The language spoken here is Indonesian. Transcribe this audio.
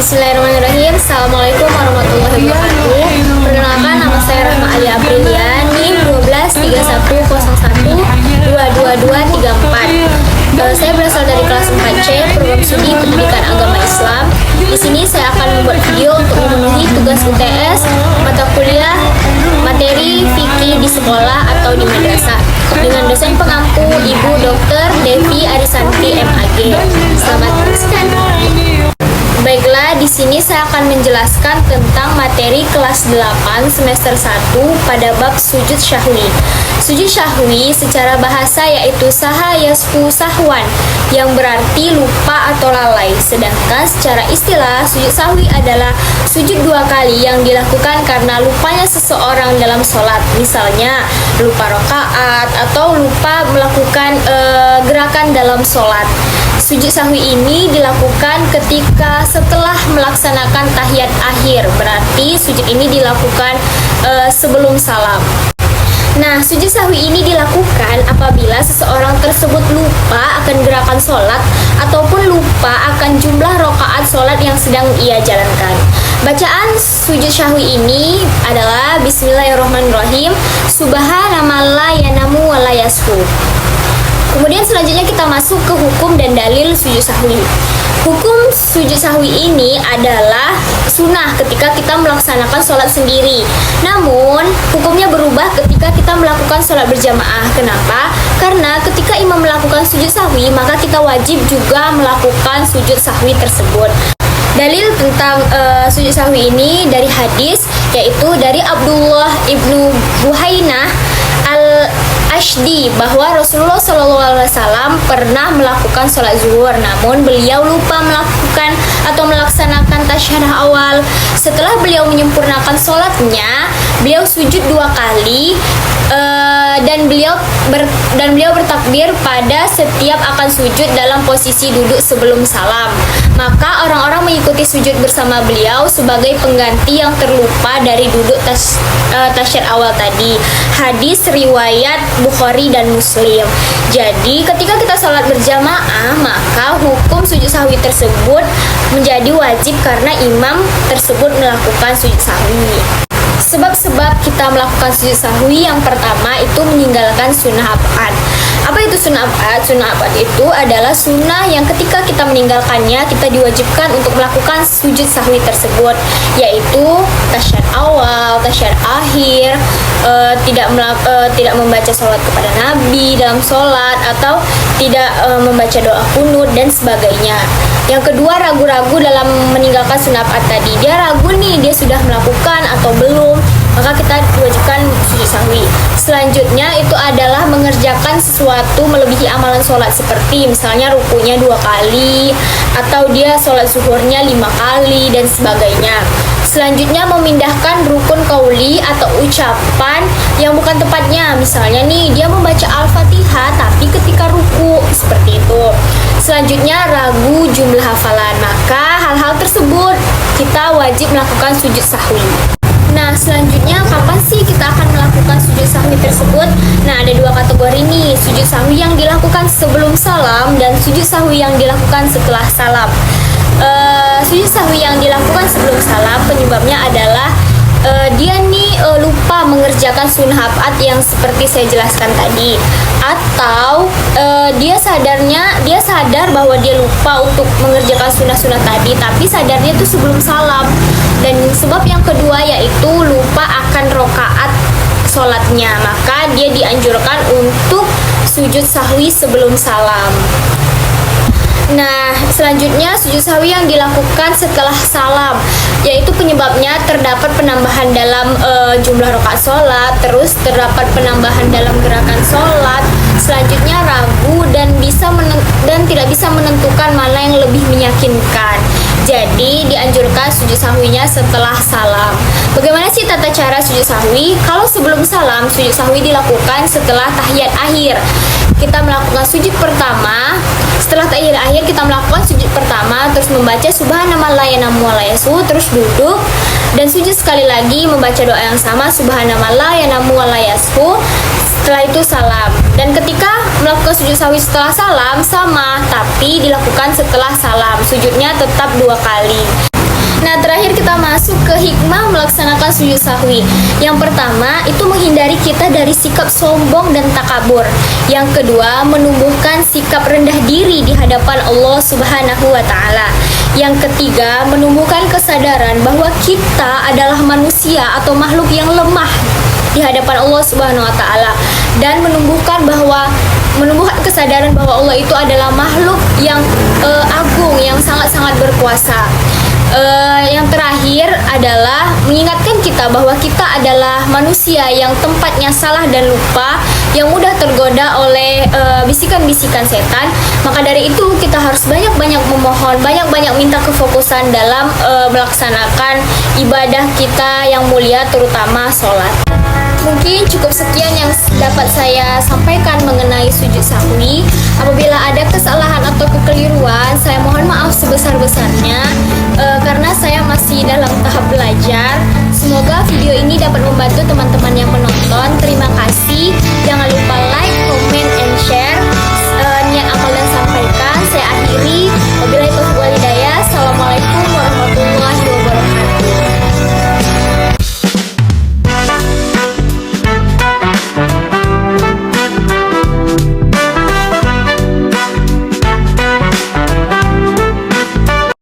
Bismillahirrahmanirrahim. Assalamualaikum warahmatullahi wabarakatuh. Perkenalkan, nama saya Rahma Ali Aprilia, NIM 123110222234. Saya berasal dari kelas 4C, program studi Pendidikan Agama Islam. Di sini saya akan membuat video untuk memenuhi tugas UTS mata kuliah materi fikih di sekolah atau di madrasah dengan dosen pengampu Ibu Dr. Devi Arisanti MAG. Selamat menyaksikan. Baiklah, di sini saya akan menjelaskan tentang materi kelas 8 semester 1 pada bab sujud syahwi. Sujud syahwi secara bahasa yaitu saha yasfu sahwan, yang berarti lupa atau lalai. Sedangkan secara istilah, sujud sahwi adalah sujud dua kali yang dilakukan karena lupanya seseorang dalam sholat. Misalnya, lupa rakaat atau lupa melakukan gerakan dalam sholat. Sujud sahwi ini dilakukan ketika setelah melaksanakan tahiyat akhir. Berarti sujud ini dilakukan sebelum salam. Nah, sujud sahwi ini dilakukan apabila seseorang tersebut lupa akan gerakan sholat ataupun lupa akan jumlah rakaat sholat yang sedang ia jalankan. Bacaan sujud sahwi ini adalah Bismillahirrahmanirrahim, Subhana man la yanamu wa la yasfu. Kemudian selanjutnya kita masuk ke hukum dan dalil sujud sahwi. Hukum sujud sahwi ini adalah sunnah ketika kita melaksanakan sholat sendiri. Namun, hukumnya berubah ketika kita melakukan sholat berjamaah. Kenapa? Karena ketika imam melakukan sujud sahwi, maka kita wajib juga melakukan sujud sahwi tersebut. Dalil tentang sujud sahwi ini dari hadis, yaitu dari Abdullah ibnu Buhainah Al-Ashdi, bahwa Rasulullah SAW pernah melakukan sholat zuhur, namun beliau lupa melakukan atau melaksanakan tasyahud awal. Setelah beliau menyempurnakan sholatnya, beliau sujud dua kali dan beliau bertakbir pada setiap akan sujud dalam posisi duduk sebelum salam. Maka orang-orang mengikuti sujud bersama beliau sebagai pengganti yang terlupa dari duduk tasyahud awal tadi. Hadis riwayat Bukhari dan Muslim. Jadi ketika kita sholat berjamaah, maka hukum sujud sahwi tersebut menjadi wajib karena imam tersebut melakukan sujud sahwi. Sebab-sebab kita melakukan sujud sahwi, yang pertama itu meninggalkan sunnah abad. Apa itu sunnah abad? Sunnah abad itu adalah sunnah yang ketika kita meninggalkannya, kita diwajibkan untuk melakukan sujud sahwi tersebut, yaitu tasyahud awal, tasyahud akhir, tidak membaca sholawat kepada Nabi dalam sholat, atau tidak membaca doa kunut dan sebagainya. Yang kedua, ragu-ragu dalam meninggalkan sunnah abad tadi. Dia ragu nih, dia sudah melakukan atau belum, maka kita diwajibkan sujud sahwi. Selanjutnya itu adalah mengerjakan sesuatu melebihi amalan sholat, seperti misalnya rukunya 2 kali, atau dia sholat zuhurnya 5 kali dan sebagainya. Selanjutnya memindahkan rukun qauli atau ucapan yang bukan tempatnya. Misalnya nih, dia membaca Al-Fatihah tapi ketika ruku, seperti itu. Selanjutnya ragu jumlah hafalan, maka hal-hal tersebut kita wajib melakukan sujud sahwi. Nah, selanjutnya kapan sih kita akan melakukan sujud sahwi tersebut? Nah, ada dua kategori nih, sujud sahwi yang dilakukan sebelum salam dan sujud sahwi yang dilakukan setelah salam. Sujud sahwi yang dilakukan sebelum salam penyebabnya adalah dia nih lupa mengerjakan sunnah abad yang seperti saya jelaskan tadi, atau dia sadar bahwa dia lupa untuk mengerjakan sunnah-sunnah tadi, tapi sadarnya itu sebelum salam. Dan sebab yang kedua yaitu lupa akan rokaat sholatnya, maka dia dianjurkan untuk sujud sahwi sebelum salam. Nah, selanjutnya sujud sahwi yang dilakukan setelah salam, yaitu penyebabnya terdapat penambahan dalam jumlah rakaat sholat, terus terdapat penambahan dalam gerakan sholat. Selanjutnya ragu dan tidak bisa menentukan mana yang lebih meyakinkan. Jadi dianjurkan sujud sahwinya setelah salam. Bagaimana sih tata cara sujud sahwi? Kalau sebelum salam, sujud sahwi dilakukan setelah tahiyat akhir. Kita melakukan sujud pertama. Setelah tahiyat akhir kita melakukan sujud pertama, terus membaca Subhanallah la yanamu wa la yasfu, terus duduk dan sujud sekali lagi membaca doa yang sama Subhanallah la yanamu wa la yasfu. Setelah itu salam. Dan ketika melakukan sujud sahwi setelah salam sama, tapi dilakukan setelah salam. Sujudnya tetap 2 kali. Nah, terakhir kita masuk ke hikmah melaksanakan sujud sahwi. Yang pertama, itu menghindari kita dari sikap sombong dan takabur. Yang kedua, menumbuhkan sikap rendah diri di hadapan Allah Subhanahu wa taala. Yang ketiga, menumbuhkan kesadaran bahwa kita adalah manusia atau makhluk yang lemah di hadapan Allah Subhanahu wa taala, dan menumbuhkan kesadaran bahwa Allah itu adalah makhluk yang agung, yang sangat-sangat berkuasa. Yang terakhir adalah mengingatkan kita bahwa kita adalah manusia yang tempatnya salah dan lupa, yang mudah tergoda oleh bisikan-bisikan setan. Maka dari itu kita harus banyak-banyak memohon, banyak-banyak minta kefokusan dalam melaksanakan ibadah kita yang mulia, terutama sholat. Mungkin cukup sekian yang dapat saya sampaikan mengenai sujud sahwi. Apabila ada kesalahan atau kekeliruan, saya mohon maaf sebesar-besarnya karena saya masih dalam tahap belajar. Semoga video ini dapat membantu teman-teman yang menonton. Terima kasih. Jangan lupa